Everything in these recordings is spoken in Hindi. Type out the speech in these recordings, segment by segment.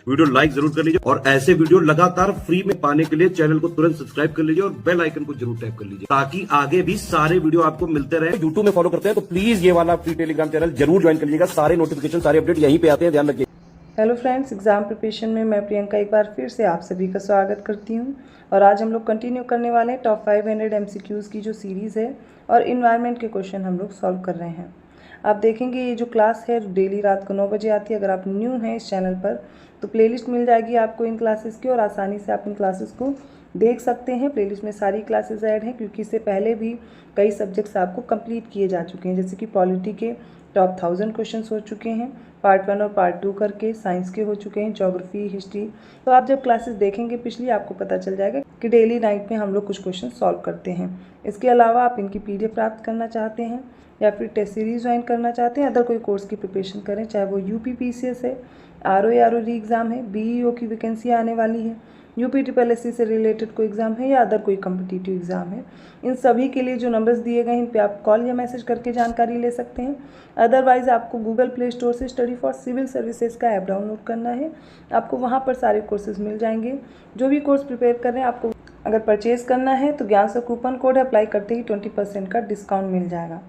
वीडियो लाइक जरूर कर लीजिए और ऐसे वीडियो लगातार फ्री में पाने के लिए चैनल को तुरंत सब्सक्राइब कर लीजिए और बेल आइकन को जरूर टैप कर लीजिए ताकि आगे भी सारे वीडियो आपको मिलते रहे। यूट्यूब में फॉलो करते हैं तो प्लीज ये वाला फ्री टेलीग्राम चैनल जरूर ज्वाइन कर लीजिएगा। सारे नोटिफिकेशन सारे अपडेट यहीं पे आते हैं, ध्यान रखिए। हेलो फ्रेंड्स, एग्ज़ाम प्रिपरेशन में मैं प्रियंका एक बार फिर से आप सभी का स्वागत करती हूं और आज हम लोग कंटिन्यू करने वाले हैं टॉप 500 MCQs की जो सीरीज़ है और इन्वायरमेंट के क्वेश्चन हम लोग सॉल्व कर रहे हैं। आप देखेंगे ये जो क्लास है डेली रात को 9 बजे आती है। अगर आप न्यू हैं इस चैनल पर तो प्लेलिस्ट मिल जाएगी आपको इन क्लासेस की और आसानी से आप इन क्लासेस को देख सकते हैं। प्लेलिस्ट में सारी क्लासेस ऐड हैं क्योंकि इससे पहले भी कई सब्जेक्ट्स आपको कंप्लीट किए जा चुके हैं, जैसे कि पॉलिटी के टॉप 1000 क्वेश्चंस हो चुके हैं, पार्ट 1 और पार्ट 2 करके, साइंस के हो चुके हैं, ज्योग्राफी, हिस्ट्री। तो आप जब क्लासेस देखेंगे पिछली, आपको पता चल जाएगा कि डेली नाइट में हम लोग कुछ क्वेश्चन सॉल्व करते हैं। इसके अलावा आप इनकी PDF प्राप्त करना चाहते हैं या फिर टेस्ट सीरीज ज्वाइन करना चाहते हैं, अदर कोई कोर्स की प्रिपरेशन करें, चाहे वो UPPCS है, ROE एग्ज़ाम है, BEO की वैकेंसी आने वाली है, UPSSC से रिलेटेड कोई एग्ज़ाम है या अदर कोई कम्पिटिटिव एग्ज़ाम है, इन सभी के लिए जो नंबर्स दिए गए हैं इन पे आप कॉल या मैसेज करके जानकारी ले सकते हैं। अदरवाइज़ आपको गूगल प्ले स्टोर से स्टडी फॉर सिविल सर्विसेज का ऐप डाउनलोड करना है। आपको वहाँ पर सारे कोर्सेज मिल जाएंगे। जो भी कोर्स प्रिपेयर कर रहे हैं, आपको अगर परचेज़ करना है तो ज्ञान से कूपन कोड अप्लाई करते ही 20% का डिस्काउंट मिल जाएगा।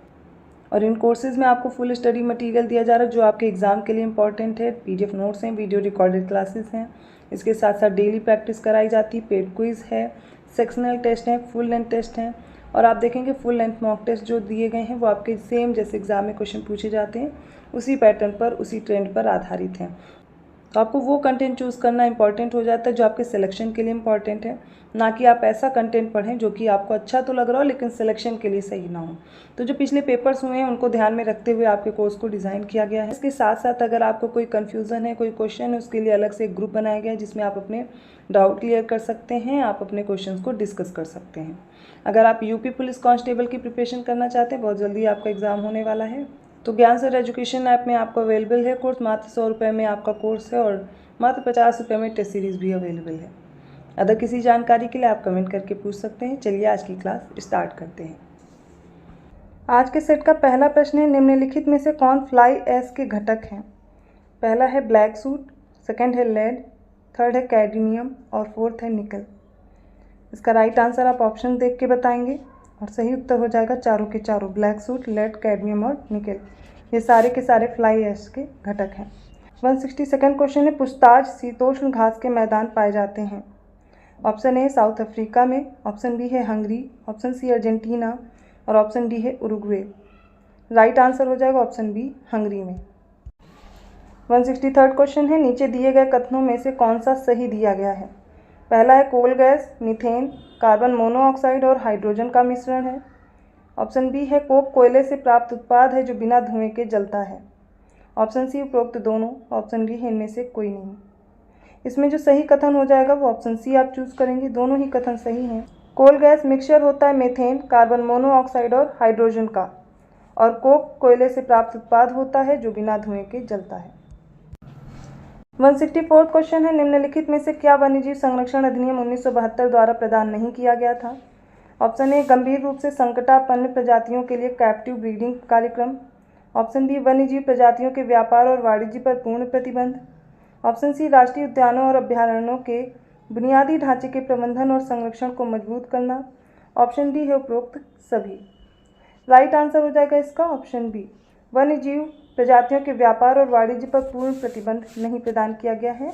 और इन कोर्सेज़ में आपको फुल स्टडी मटेरियल दिया जा रहा है जो आपके एग्ज़ाम के लिए इंपॉर्टेंट है। PDF नोट्स हैं, वीडियो रिकॉर्डेड क्लासेस हैं, इसके साथ साथ डेली प्रैक्टिस कराई जाती है, पेड क्विज़ है, सेक्शनल टेस्ट हैं, फुल लेंथ टेस्ट हैं और आप देखेंगे फुल लेंथ मॉक टेस्ट जो दिए गए हैं वो आपके सेम जैसे एग्ज़ाम में क्वेश्चन पूछे जाते हैं उसी पैटर्न पर, उसी ट्रेंड पर आधारित हैं। तो आपको वो कंटेंट चूज़ करना इंपॉर्टेंट हो जाता है जो आपके सिलेक्शन के लिए इंपॉर्टेंट है, ना कि आप ऐसा कंटेंट पढ़ें जो कि आपको अच्छा तो लग रहा हो लेकिन सिलेक्शन के लिए सही ना हो। तो जो पिछले पेपर्स हुए हैं उनको ध्यान में रखते हुए आपके कोर्स को डिज़ाइन किया गया है। इसके साथ साथ अगर आपको कोई कन्फ्यूज़न है, कोई क्वेश्चन है, उसके लिए अलग से एक ग्रुप बनाया गया है जिसमें आप अपने डाउट क्लियर कर सकते हैं, आप अपने क्वेश्चन को डिस्कस कर सकते हैं। अगर आप UP पुलिस कांस्टेबल की प्रिपरेशन करना चाहते हैं, बहुत जल्दी आपका एग्ज़ाम होने वाला है, तो ज्ञान सर एजुकेशन ऐप में आपको अवेलेबल है कोर्स। मात्र 100 रुपये में आपका कोर्स है और मात्र 50 रुपये में टेस्ट सीरीज़ भी अवेलेबल है। अदर किसी जानकारी के लिए आप कमेंट करके पूछ सकते हैं। चलिए आज की क्लास स्टार्ट करते हैं। आज के सेट का पहला प्रश्न है, निम्नलिखित में से कौन फ्लाई ऐश के घटक हैं? पहला है ब्लैक सूट, सेकंड है लेड, थर्ड है कैडमियम और फोर्थ है निकल। इसका राइट आंसर आप ऑप्शन देख के बताएंगे और सही उत्तर हो जाएगा चारों के चारों, ब्लैक सूट, लेड, कैडमियम और निकल। ये सारे के सारे फ्लाई ऐश के घटक हैं। 162nd क्वेश्चन है, पुछताछ शीतोष्ण घास के मैदान पाए जाते हैं? ऑप्शन ए साउथ अफ्रीका में, ऑप्शन बी है हंगरी, ऑप्शन सी अर्जेंटीना और ऑप्शन डी है उरुग्वे। राइट आंसर हो जाएगा ऑप्शन बी, हंगरी में। 163rd क्वेश्चन है, नीचे दिए गए कथनों में से कौन सा सही दिया गया है? पहला है coal gas, methane, carbon monoxide और हाइड्रोजन का मिश्रण है। ऑप्शन बी है कोक कोयले से प्राप्त उत्पाद है जो बिना धुएं के जलता है। ऑप्शन सी उपरोक्त दोनों, ऑप्शन डी है इनमें से कोई नहीं। इसमें जो सही कथन हो जाएगा वो ऑप्शन सी आप चूज़ करेंगे। दोनों ही कथन सही हैं। कोल गैस मिक्सचर होता है मेथेन, कार्बन मोनोऑक्साइड और हाइड्रोजन का, और कोक कोयले से प्राप्त उत्पाद होता है जो बिना धुएं के जलता है। 164th क्वेश्चन है, निम्नलिखित में से क्या वन्यजीव संरक्षण अधिनियम 1972 द्वारा प्रदान नहीं किया गया था? ऑप्शन ए गंभीर रूप से संकटापन्न प्रजातियों के लिए कैप्टिव ब्रीडिंग कार्यक्रम। ऑप्शन बी वन्यजीव प्रजातियों के व्यापार और वाणिज्य पर पूर्ण प्रतिबंध। ऑप्शन सी राष्ट्रीय उद्यानों और अभ्यारण्यों के बुनियादी ढांचे के प्रबंधन और संरक्षण को मजबूत करना। ऑप्शन डी है उपरोक्त सभी। राइट आंसर हो जाएगा इसका ऑप्शन बी, वन्यजीव प्रजातियों के व्यापार और वाणिज्य पर पूर्ण प्रतिबंध नहीं प्रदान किया गया है।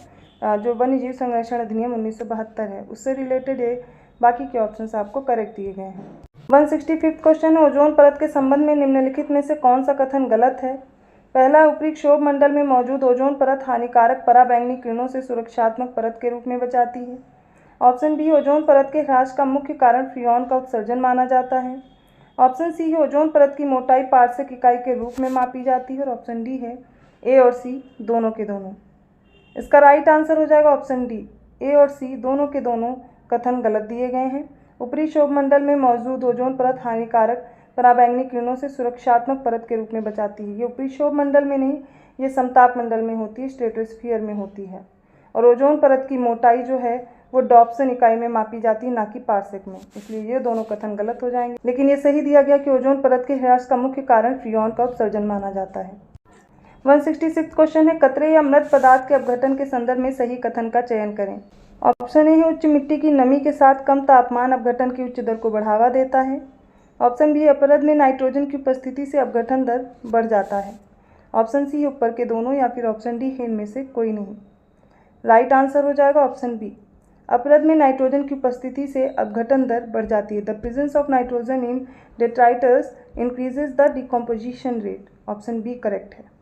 जो वन्यजीव संरक्षण अधिनियम 1972 है उससे रिलेटेड है, बाकी के ऑप्शंस आपको करेक्ट दिए गए हैं। 165th क्वेश्चन है, ओजोन परत के संबंध में निम्नलिखित में से कौन सा कथन गलत है? पहला, ऊपरी क्षोभ मंडल में मौजूद ओजोन परत हानिकारक पराबैंगनी किरणों से सुरक्षात्मक परत के रूप में बचाती है। ऑप्शन बी, ओजोन परत के ह्रास का मुख्य कारण फ्रियॉन का उत्सर्जन माना जाता है। ऑप्शन सी है ओजोन परत की मोटाई पार्सेक इकाई के रूप में मापी जाती है और ऑप्शन डी है ए और सी दोनों के दोनों। इसका राइट आंसर हो जाएगा ऑप्शन डी, ए और सी दोनों के दोनों कथन गलत दिए गए हैं। ऊपरी क्षोभ मंडल में मौजूद ओजोन परत हानिकारक पराबैंगनी किरणों से सुरक्षात्मक परत के रूप में बचाती है। ये ऊपरी क्षोभ मंडल में नहीं, ये समताप मंडल में होती है, स्ट्रेटोस्फीयर में होती है। और ओजोन परत की मोटाई जो है वो डॉप्सन इकाई में मापी जाती है, ना कि पार्सेक में, इसलिए ये दोनों कथन गलत हो जाएंगे। लेकिन ये सही दिया गया कि ओजोन परत के ह्रास का मुख्य कारण फ्रियॉन का उत्सर्जन माना जाता है। 166 क्वेश्चन है, कतरे या मृत पदार्थ के अपघटन के संदर्भ में सही कथन का चयन करें। ऑप्शन ए है उच्च मिट्टी की नमी के साथ कम तापमान अपघटन की उच्च दर को बढ़ावा देता है। ऑप्शन बी, अपरद में नाइट्रोजन की उपस्थिति से अपघटन दर बढ़ जाता है। ऑप्शन सी, ऊपर के दोनों, या फिर ऑप्शन डी है इनमें से कोई नहीं। राइट आंसर हो जाएगा ऑप्शन बी, अपरद में नाइट्रोजन की उपस्थिति से अपघटन दर बढ़ जाती है। The presence of nitrogen in detritus increases the decomposition rate. Option B correct है।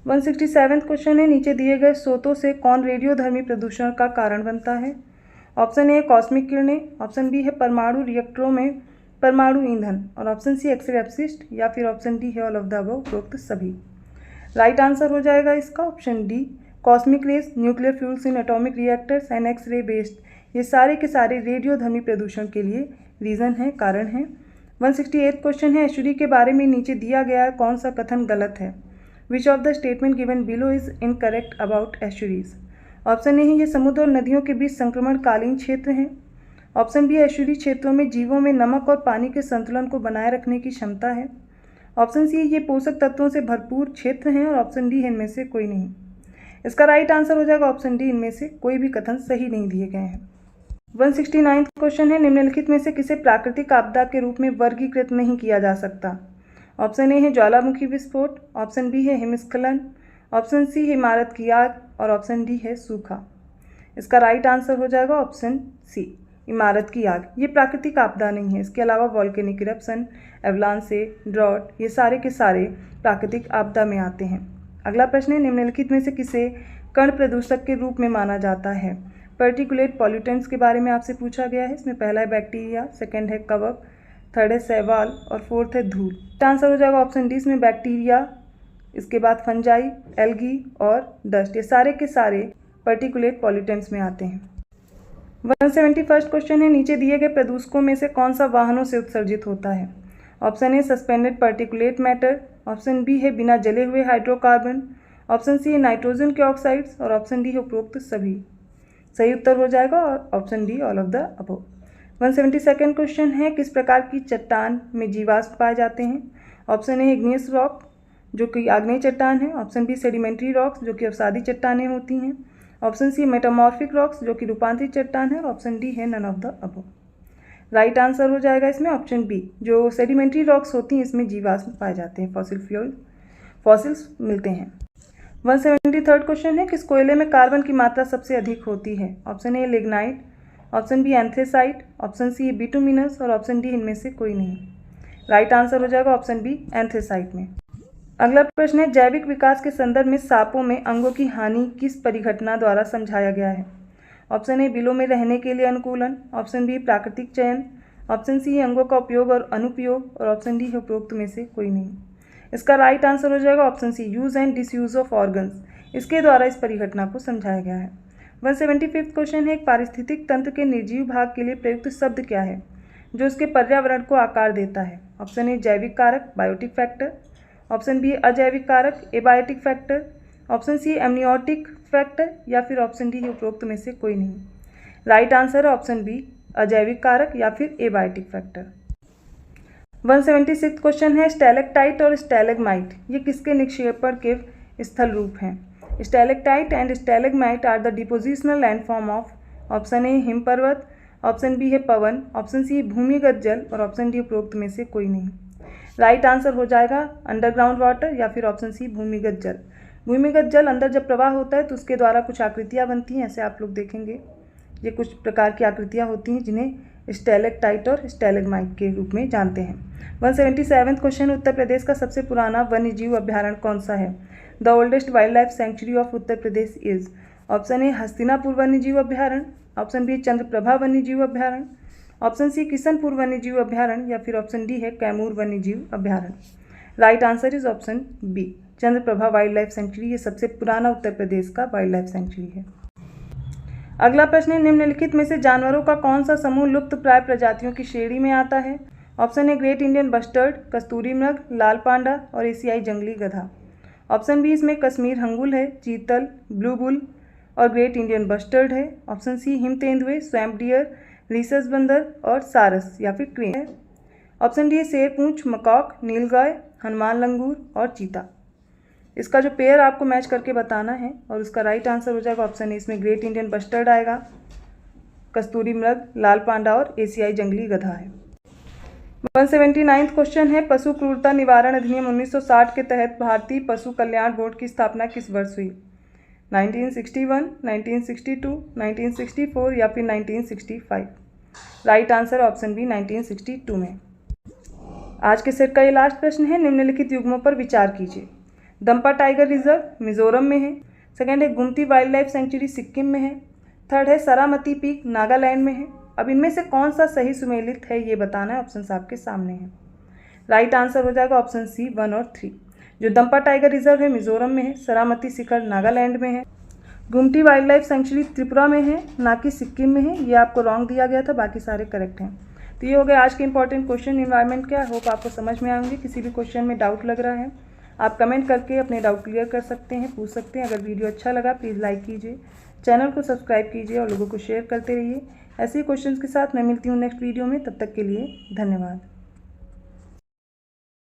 167 क्वेश्चन है, नीचे दिए गए स्रोतों से कौन रेडियोधर्मी प्रदूषण का कारण बनता है। ऑप्शन ए कॉस्मिक किरणें, ऑप्शन बी है परमाणु रिएक्टरों में परमाणु ईंधन, और ऑप्शन सी एक्सरे अपशिष्ट, या फिर ऑप्शन डी है ऑल ऑफ द अबव, उपरोक्त सभी। राइट आंसर हो जाएगा इसका option D, cosmic rays, nuclear fuels in atomic reactors and X ray based, ये सारे के सारे रेडियोधर्मी प्रदूषण के लिए रीज़न है, कारण है। 168 क्वेश्चन है, एस्चुरी के बारे में नीचे दिया गया कौन सा कथन गलत है। Which of the statement given below is incorrect about estuaries. Option A है ये समुद्र और नदियों के बीच संक्रमणकालीन क्षेत्र हैं। ऑप्शन बी, एस्चुरी क्षेत्रों में जीवों में नमक और पानी के संतुलन को बनाए रखने की क्षमता है। ऑप्शन सी, ये पोषक तत्वों से भरपूर क्षेत्र हैं, और ऑप्शन डी है इनमें से कोई नहीं। इसका राइट आंसर हो जाएगा ऑप्शन डी, इनमें से कोई भी कथन सही नहीं दिए गए हैं। 169 क्वेश्चन है, निम्नलिखित में से किसे प्राकृतिक आपदा के रूप में वर्गीकृत नहीं किया जा सकता। ऑप्शन ए है ज्वालामुखी विस्फोट, ऑप्शन बी है हिमस्खलन, ऑप्शन सी है इमारत की आग, और ऑप्शन डी है सूखा। इसका राइट आंसर हो जाएगा ऑप्शन सी, इमारत की आग। ये प्राकृतिक आपदा नहीं है। इसके अलावा वॉल्केनिक इरप्शन, एवलांचे, ड्रॉट, ये सारे के सारे प्राकृतिक आपदा में आते हैं। अगला प्रश्न है, निम्नलिखित में से किसे कण प्रदूषक के रूप में माना जाता है। पर्टिकुलेट पॉल्यूटेंट्स के बारे में आपसे पूछा गया है। इसमें पहला है बैक्टीरिया, सेकंड है कवक, थर्ड है शैवाल, और फोर्थ है धूल। आंसर हो जाएगा ऑप्शन डी, इसमें बैक्टीरिया, इसके बाद फंजाई, एल्गी और डस्ट, ये सारे के सारे पर्टिकुलेट पॉल्यूटेंट्स में आते हैं। 171 क्वेश्चन है, नीचे दिए गए प्रदूषकों में से कौन सा वाहनों से उत्सर्जित होता है। Option A suspended particulate matter, option B है बिना जले हुए हाइड्रोकार्बन, ऑप्शन सी है नाइट्रोजन के ऑक्साइड्स, और ऑप्शन डी है उपरोक्त सभी। सही उत्तर हो जाएगा option D, all of the above. 172 question है, किस प्रकार की चट्टान में जीवाश्म पाए जाते हैं। ऑप्शन ए इग्नियस रॉक, जो कि आग्नेय चट्टान है, ऑप्शन बी सेडिमेंट्री रॉक्स, जो कि अवसादी चट्टानें होती हैं, ऑप्शन सी मेटामॉर्फिक रॉक्स, जो कि रूपांतरित चट्टान है, और ऑप्शन डी है none of the above. Right answer हो जाएगा इसमें ऑप्शन बी, जो सेडिमेंट्री रॉक्स होती हैं इसमें जीवाश्म पाए जाते हैं, फॉसिल्स मिलते हैं। 173 क्वेश्चन है, किस कोयले में कार्बन की मात्रा सबसे अधिक होती है। Option A lignite, option B anthracite, option C bituminous, और ऑप्शन डी इनमें से कोई नहीं। राइट आंसर हो जाएगा ऑप्शन बी, एंथ्रेसाइट में। अगला प्रश्न है, जैविक विकास के संदर्भ में सांपों में अंगों की हानि किस परिघटना द्वारा समझाया गया है। ऑप्शन ए बिलों में रहने के लिए अनुकूलन, ऑप्शन बी प्राकृतिक चयन, ऑप्शन सी अंगों का उपयोग और अनुपयोग, और ऑप्शन डी है उपरोक्त में से कोई नहीं। इसका राइट आंसर हो जाएगा option C, use and disuse of organs, इसके द्वारा इस परिघटना को समझाया गया है। 175 क्वेश्चन है, एक पारिस्थितिक तंत्र के निर्जीव भाग के लिए प्रयुक्त शब्द क्या है जो उसके पर्यावरण को आकार देता है। ऑप्शन ए जैविक कारक, बायोटिक फैक्टर, ऑप्शन बी अजैविक कारक, abiotic factor, option C amniotic factor, या फिर ऑप्शन डी उपरोक्त में से कोई नहीं। राइट आंसर है ऑप्शन बी, अजैविक कारक या फिर एबायोटिक फैक्टर। 176 क्वेश्चन है, स्टैलेक्टाइट और स्टैलेग्माइट ये किसके निक्षेपण के स्थल रूप हैं। Stalactite and stalagmite are the depositional landform of, option A हिम पर्वत, ऑप्शन बी है पवन, ऑप्शन सी भूमिगत जल, और ऑप्शन डी उपरोक्त में से कोई नहीं। राइट आंसर हो जाएगा अंडरग्राउंड वाटर, या फिर ऑप्शन सी भूमिगत जल। भूमिगत जल अंदर जब प्रवाह होता है तो उसके द्वारा कुछ आकृतियाँ बनती हैं, ऐसे आप लोग देखेंगे ये कुछ प्रकार की आकृतियाँ होती हैं जिन्हें स्टैलेक्टाइट और स्टैलेग्माइट के रूप में जानते हैं। 177 क्वेश्चन, उत्तर प्रदेश का सबसे पुराना वन्यजीव अभ्यारण्य कौन सा है। The oldest wild life century of Uttar Pradesh is, option A Hastinapur वन्यजीव अभ्यारण्य, ऑप्शन बी चंद्रप्रभा वन्यजीव अभ्यारण्य, ऑप्शन सी किशनपुर वन्यजीव अभ्यारण्य, या फिर ऑप्शन डी है कैमूर वन्यजीव अभ्यारण्य। Right answer is option B, Chandraprabha wild life sanctuary, ये सबसे पुराना उत्तर प्रदेश का वाइल्ड लाइफ सेंचुरी है। अगला प्रश्न है, निम्नलिखित में से जानवरों का कौन सा समूह लुप्त प्राय प्रजातियों की श्रेणी में आता है। Option A great Indian bustard, कस्तूरी मृग, लाल पांडा और एशियाई जंगली गधा। ऑप्शन बी इसमें कश्मीर हंगुल है, चीतल, ब्लू बुल और ग्रेट इंडियन बस्टर्ड है। ऑप्शन सी हिम तेंदुए, स्वैम्प डियर, रीसस बंदर और सारस या फिर क्रेन है। ऑप्शन डी शेर पूंछ, मकॉक, नीलगाय, हनुमान लंगूर और चीता। इसका जो पेयर आपको मैच करके बताना है और उसका राइट आंसर हो जाएगा ऑप्शन ए, इसमें ग्रेट इंडियन बस्टर्ड आएगा, कस्तूरी मृग, लाल पांडा और एशियाई जंगली गधा है। 179वां क्वेश्चन है, पशु क्रूरता निवारण अधिनियम 1960 के तहत भारतीय पशु कल्याण बोर्ड की स्थापना किस वर्ष हुई? 1961, 1962, 1964 या फिर 1965? राइट आंसर ऑप्शन बी 1962 में। आज के सेट का ये लास्ट प्रश्न है, निम्नलिखित युग्मों पर विचार कीजिए। दंपा टाइगर रिजर्व मिजोरम में है, सेकंड है गुमती वाइल्ड लाइफ सेंचुरी सिक्किम में है, थर्ड है सरामती पीक नागालैंड में है। अब इनमें से कौन सा सही सुमेलित है ये बताना है, ऑप्शन आपके सामने है। राइट आंसर हो जाएगा ऑप्शन सी 1 और 3। जो दंपा टाइगर रिजर्व है मिजोरम में है, सरामती शिखर नागालैंड में है, गुमटी वाइल्ड लाइफ सेंचुरी त्रिपुरा में है, ना कि सिक्किम में है। ये आपको रॉन्ग दिया गया था, बाकी सारे करेक्ट हैं। तो ये हो गए आज के इंपॉर्टेंट क्वेश्चन एनवायरनमेंट के। आई होप आपको समझ में आएंगे। किसी भी क्वेश्चन में डाउट लग रहा है आप कमेंट करके अपने डाउट क्लियर कर सकते हैं, पूछ सकते हैं। अगर वीडियो अच्छा लगा प्लीज़ लाइक कीजिए, चैनल को सब्सक्राइब कीजिए और लोगों को शेयर करते रहिए। ऐसे ही क्वेश्चंस के साथ मैं मिलती हूँ नेक्स्ट वीडियो में। तब तक के लिए धन्यवाद।